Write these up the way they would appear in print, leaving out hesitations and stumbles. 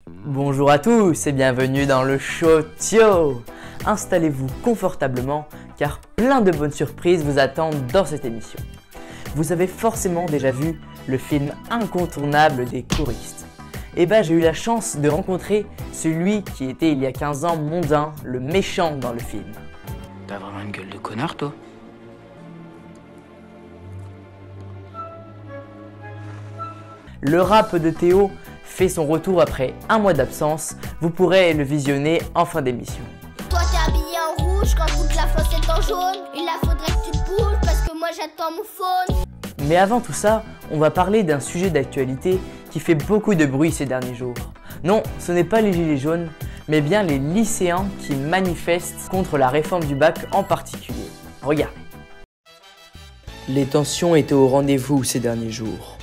Bonjour à tous et bienvenue dans le show Tio. Installez-vous confortablement car plein de bonnes surprises vous attendent dans cette émission. Vous avez forcément déjà vu le film incontournable des choristes. Et bah j'ai eu la chance de rencontrer celui qui était il y a 15 ans Mondin, le méchant dans le film. T'as vraiment une gueule de connard, toi? Le rap de Théo fait son retour après un mois d'absence. Vous pourrez le visionner en fin d'émission. Toi t'es habillé en rouge quand toute la fosse est en jaune. Il la faudrait que tu te bouges parce que moi j'attends mon phone. Mais avant tout ça, on va parler d'un sujet d'actualité qui fait beaucoup de bruit ces derniers jours. Non, ce n'est pas les gilets jaunes, mais bien les lycéens qui manifestent contre la réforme du bac en particulier. Regardez. Les tensions étaient au rendez-vous ces derniers jours.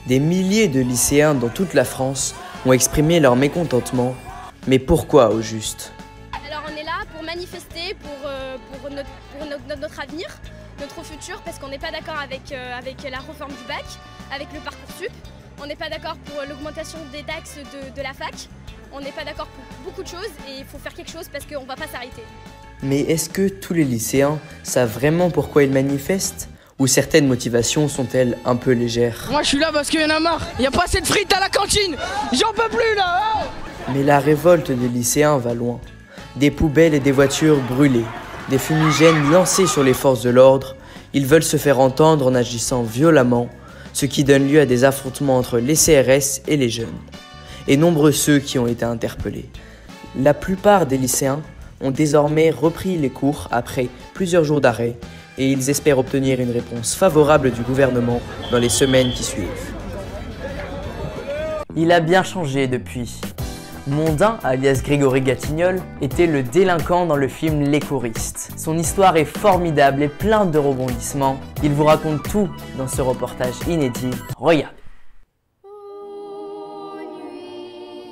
Des milliers de lycéens dans toute la France ont exprimé leur mécontentement. Mais pourquoi au juste? Alors on est là pour manifester pour notre avenir, notre futur, parce qu'on n'est pas d'accord avec la réforme du bac, avec le Parcoursup. On n'est pas d'accord pour l'augmentation des taxes de la fac. On n'est pas d'accord pour beaucoup de choses et il faut faire quelque chose parce qu'on ne va pas s'arrêter. Mais est-ce que tous les lycéens savent vraiment pourquoi ils manifestent? Ou certaines motivations sont-elles un peu légères? Moi je suis là parce qu'il y en a marre, il n'y a pas assez de frites à la cantine, j'en peux plus là hein. Mais la révolte des lycéens va loin. Des poubelles et des voitures brûlées, des fumigènes lancés sur les forces de l'ordre, ils veulent se faire entendre en agissant violemment, ce qui donne lieu à des affrontements entre les CRS et les jeunes. Et nombreux ceux qui ont été interpellés. La plupart des lycéens ont désormais repris les cours après plusieurs jours d'arrêt et ils espèrent obtenir une réponse favorable du gouvernement dans les semaines qui suivent. Il a bien changé depuis. Mondin, alias Grégory Gatignol, était le délinquant dans le film Les choristes. Son histoire est formidable et pleine de rebondissements. Il vous raconte tout dans ce reportage inédit. Regardez.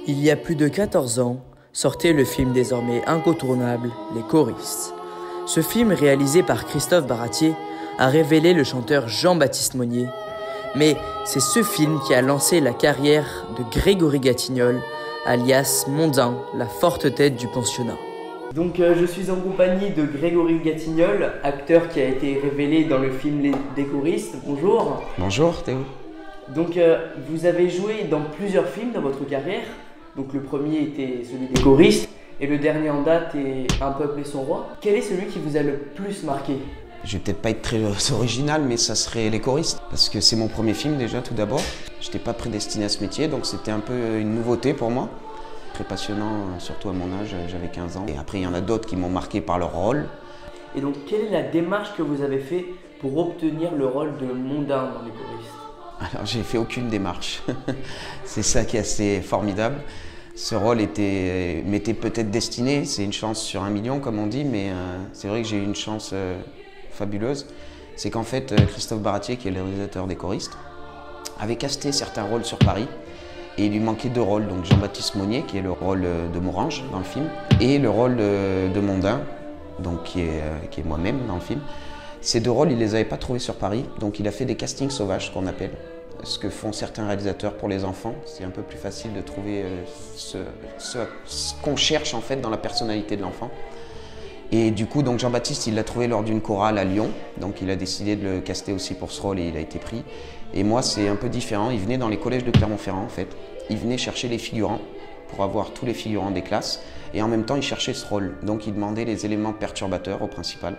Il y a plus de 14 ans, sortait le film désormais incontournable Les choristes. Ce film, réalisé par Christophe Baratier, a révélé le chanteur Jean-Baptiste Monnier. Mais c'est ce film qui a lancé la carrière de Grégory Gatignol, alias Mondin, la forte tête du pensionnat. Donc je suis en compagnie de Grégory Gatignol, acteur qui a été révélé dans le film Les choristes. Bonjour. Bonjour Théo. Donc vous avez joué dans plusieurs films dans votre carrière. Donc le premier était celui des choristes. Et le dernier en date est Un peuple et son roi. Quel est celui qui vous a le plus marqué? Je vais peut-être pas être très original, mais ça serait Les choristes. Parce que c'est mon premier film déjà, tout d'abord. Je n'étais pas prédestiné à ce métier, donc c'était un peu une nouveauté pour moi. Très passionnant, surtout à mon âge, j'avais 15 ans. Et après, il y en a d'autres qui m'ont marqué par leur rôle. Et donc, quelle est la démarche que vous avez faite pour obtenir le rôle de Mondin dans Les choristes? Alors, j'ai fait aucune démarche. C'est ça qui est assez formidable. Ce rôle m'était peut-être destiné, c'est une chance sur 1 million comme on dit, mais c'est vrai que j'ai eu une chance fabuleuse. C'est qu'en fait, Christophe Baratier, qui est le réalisateur des choristes, avait casté certains rôles sur Paris et il lui manquait 2 rôles, donc Jean-Baptiste Monnier, qui est le rôle de Morange dans le film, et le rôle de Mondin, donc qui est moi-même dans le film. Ces 2 rôles, il ne les avait pas trouvés sur Paris, donc il a fait des castings sauvages, ce qu'on appelle. Ce que font certains réalisateurs pour les enfants, c'est un peu plus facile de trouver ce qu'on cherche en fait dans la personnalité de l'enfant. Et du coup, donc Jean-Baptiste, il l'a trouvé lors d'une chorale à Lyon, donc il a décidé de le caster aussi pour ce rôle et il a été pris. Et moi, c'est un peu différent, il venait dans les collèges de Clermont-Ferrand en fait, il venait chercher les figurants pour avoir tous les figurants des classes et en même temps, il cherchait ce rôle, donc il demandait les éléments perturbateurs au principal.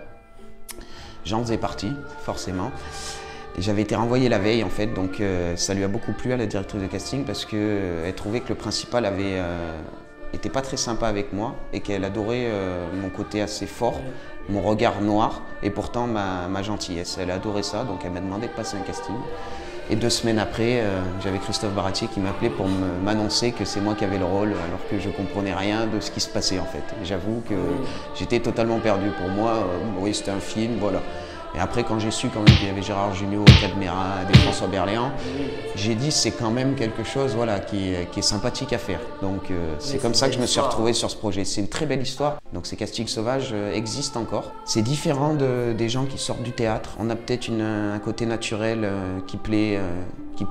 J'en faisais partie, forcément. J'avais été renvoyé la veille en fait, donc ça lui a beaucoup plu à la directrice de casting parce qu'elle trouvait que le principal était pas très sympa avec moi et qu'elle adorait mon côté assez fort, mon regard noir et pourtant ma gentillesse. Elle adorait ça, donc elle m'a demandé de passer un casting. Et 2 semaines après, j'avais Christophe Baratier qui m'appelait pour m'annoncer que c'est moi qui avais le rôle alors que je comprenais rien de ce qui se passait en fait. J'avoue que j'étais totalement perdu. Pour moi, oui c'était un film, voilà. Et après, quand j'ai su quand même qu'il y avait Gérard Jugnot, Cadmérat, des François Berléand, j'ai dit c'est quand même quelque chose voilà, qui est sympathique à faire. Donc c'est comme ça que je me suis retrouvé sur ce projet. C'est une très belle histoire. Donc ces castings sauvages existent encore. C'est différent des gens qui sortent du théâtre. On a peut-être un côté naturel qui plaît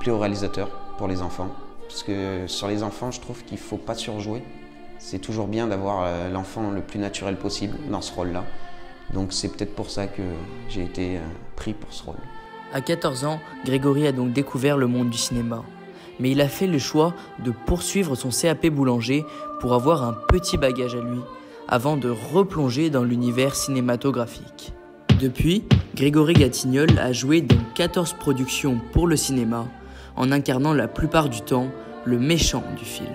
aux réalisateurs pour les enfants. parce que sur les enfants, je trouve qu'il ne faut pas surjouer. C'est toujours bien d'avoir l'enfant le plus naturel possible dans ce rôle-là. Donc c'est peut-être pour ça que j'ai été pris pour ce rôle. À 14 ans, Grégory a donc découvert le monde du cinéma. Mais il a fait le choix de poursuivre son CAP boulanger pour avoir un petit bagage à lui, avant de replonger dans l'univers cinématographique. Depuis, Grégory Gatignol a joué dans 14 productions pour le cinéma, en incarnant la plupart du temps le méchant du film.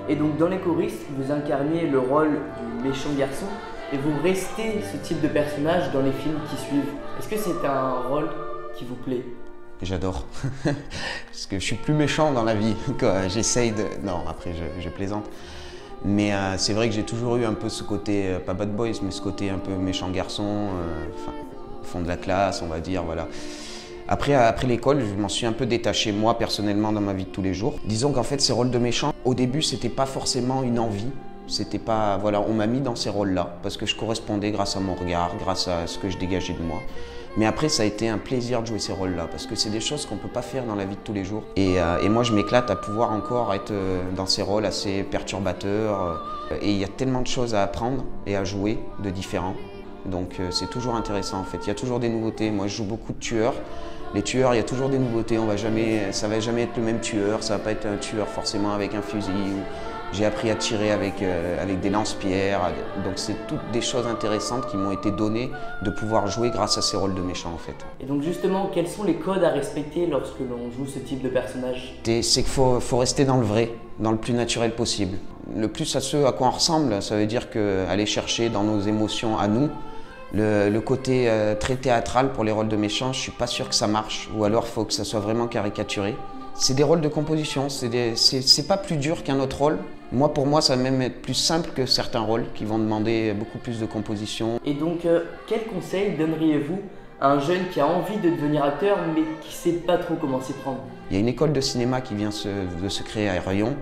Et donc dans Les Choristes, vous incarnez le rôle du méchant garçon et vous restez ce type de personnage dans les films qui suivent. Est-ce que c'est un rôle qui vous plaît? J'adore, parce que je suis plus méchant dans la vie, j'essaye de... Non, après je plaisante. Mais c'est vrai que j'ai toujours eu un peu ce côté, pas bad boys, mais ce côté un peu méchant garçon, fond de la classe, on va dire, voilà. Après l'école, je m'en suis un peu détaché, moi, personnellement, dans ma vie de tous les jours. Disons qu'en fait, ces rôles de méchant, au début, c'était pas forcément une envie. C'était pas... Voilà, on m'a mis dans ces rôles-là, parce que je correspondais grâce à mon regard, grâce à ce que je dégageais de moi. Mais après, ça a été un plaisir de jouer ces rôles-là, parce que c'est des choses qu'on ne peut pas faire dans la vie de tous les jours. Et moi, je m'éclate à pouvoir encore être dans ces rôles assez perturbateurs. Et il y a tellement de choses à apprendre et à jouer de différents. Donc c'est toujours intéressant en fait. Il y a toujours des nouveautés. Moi, je joue beaucoup de tueurs. Les tueurs, il y a toujours des nouveautés. Ça va jamais être le même tueur. Ça va pas être un tueur forcément avec un fusil. J'ai appris à tirer avec des lance-pierres. Donc c'est toutes des choses intéressantes qui m'ont été données de pouvoir jouer grâce à ces rôles de méchants en fait. Et donc justement, quels sont les codes à respecter lorsque l'on joue ce type de personnage? C'est qu'il faut rester dans le vrai, dans le plus naturel possible. Le plus à ce à quoi on ressemble, ça veut dire qu'aller chercher dans nos émotions à nous, le côté très théâtral pour les rôles de méchants, je ne suis pas sûr que ça marche. Ou alors il faut que ça soit vraiment caricaturé. C'est des rôles de composition, c'est pas plus dur qu'un autre rôle. Pour moi, ça va même être plus simple que certains rôles qui vont demander beaucoup plus de composition. Et donc, quel conseil donneriez-vous à un jeune qui a envie de devenir acteur mais qui ne sait pas trop comment s'y prendre? Il y a une école de cinéma qui vient de se créer à Riom,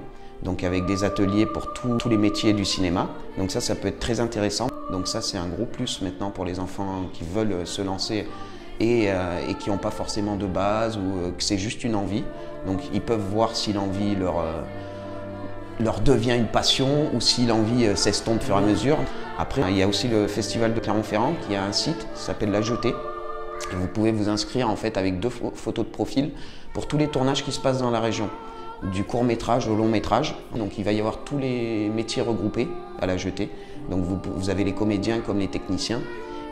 donc avec des ateliers pour tous les métiers du cinéma. Donc ça peut être très intéressant. Donc ça, c'est un gros plus maintenant pour les enfants qui veulent se lancer et qui n'ont pas forcément de base ou que c'est juste une envie. Donc ils peuvent voir si l'envie leur devient une passion ou si l'envie s'estompe au fur et à mesure. Après, il y a aussi le festival de Clermont-Ferrand qui a un site qui s'appelle La Jetée. Et vous pouvez vous inscrire en fait avec 2 photos de profil pour tous les tournages qui se passent dans la région, du court métrage au long métrage. Donc il va y avoir tous les métiers regroupés à La Jetée. Donc vous avez les comédiens comme les techniciens.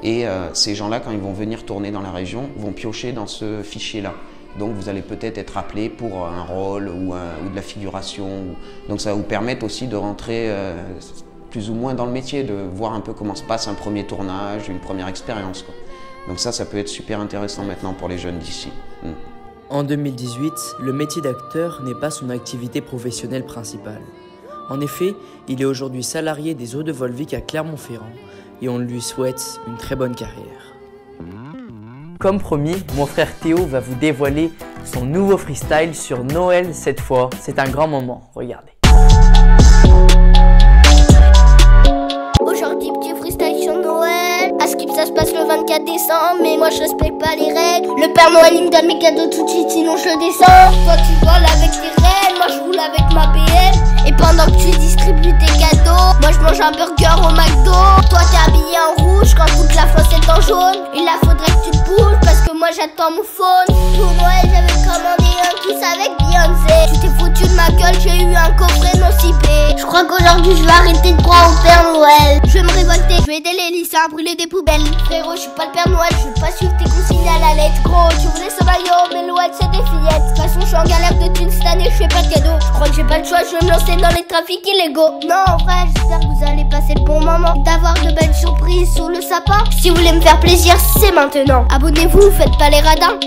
Et ces gens-là, quand ils vont venir tourner dans la région, vont piocher dans ce fichier-là. Donc vous allez peut-être être appelé pour un rôle ou de la figuration. Donc ça va vous permettre aussi de rentrer plus ou moins dans le métier, de voir un peu comment se passe un premier tournage, une première expérience, quoi. Donc ça peut être super intéressant maintenant pour les jeunes d'ici. En 2018, le métier d'acteur n'est pas son activité professionnelle principale. En effet, il est aujourd'hui salarié des Eaux de Volvic à Clermont-Ferrand et on lui souhaite une très bonne carrière. Comme promis, mon frère Théo va vous dévoiler son nouveau freestyle sur Noël cette fois. C'est un grand moment, regardez. Aujourd'hui, petit freestyle sur Noël. À Skip, ça se passe le 24 décembre, mais moi je respecte pas les règles. Le Père Noël il me donne mes cadeaux tout de suite, sinon je descends. Toi tu voles avec tes reines, moi je roule avec ma BM. Et pendant que tu distribues tes cadeaux, moi je mange un burger au McDo. Toi t'es habillé en rouge quand toute la France est en jaune. Il la faudrait que tu te bouges parce que moi j'attends mon phone. Pour Noël j'avais commandé un kiss avec Beyoncé. Tu t'es foutu de ma gueule, j'ai eu un coffret non cipé. Je crois qu'aujourd'hui je vais arrêter de croire au Père Noël. Je vais me révolter, je vais aider les lycéens à brûler des poubelles. Frérot, je suis pas le Père Noël, je vais pas suivre tes consignes à la lettre. Gros, tu voulais ce maillot, mais l'ouest c'est des fillettes. De toute façon, je suis en galère de thunes cette année, je fais pas de cadeaux. Je crois que j'ai pas le choix, je vais me lancer dans les trafics illégaux. Non, en vrai, j'espère que vous allez passer le bon moment, d'avoir de belles surprises sous le sapin. Si vous voulez me faire plaisir, c'est maintenant. Abonnez-vous, faites pas les radins.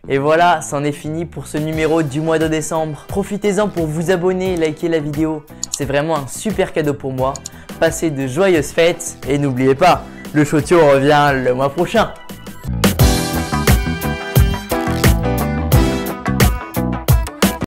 Et voilà, c'en est fini pour ce numéro du mois de décembre. Profitez-en pour vous abonner et liker la vidéo. C'est vraiment un super cadeau pour moi. Passez de joyeuses fêtes et n'oubliez pas, le Chotio revient le mois prochain.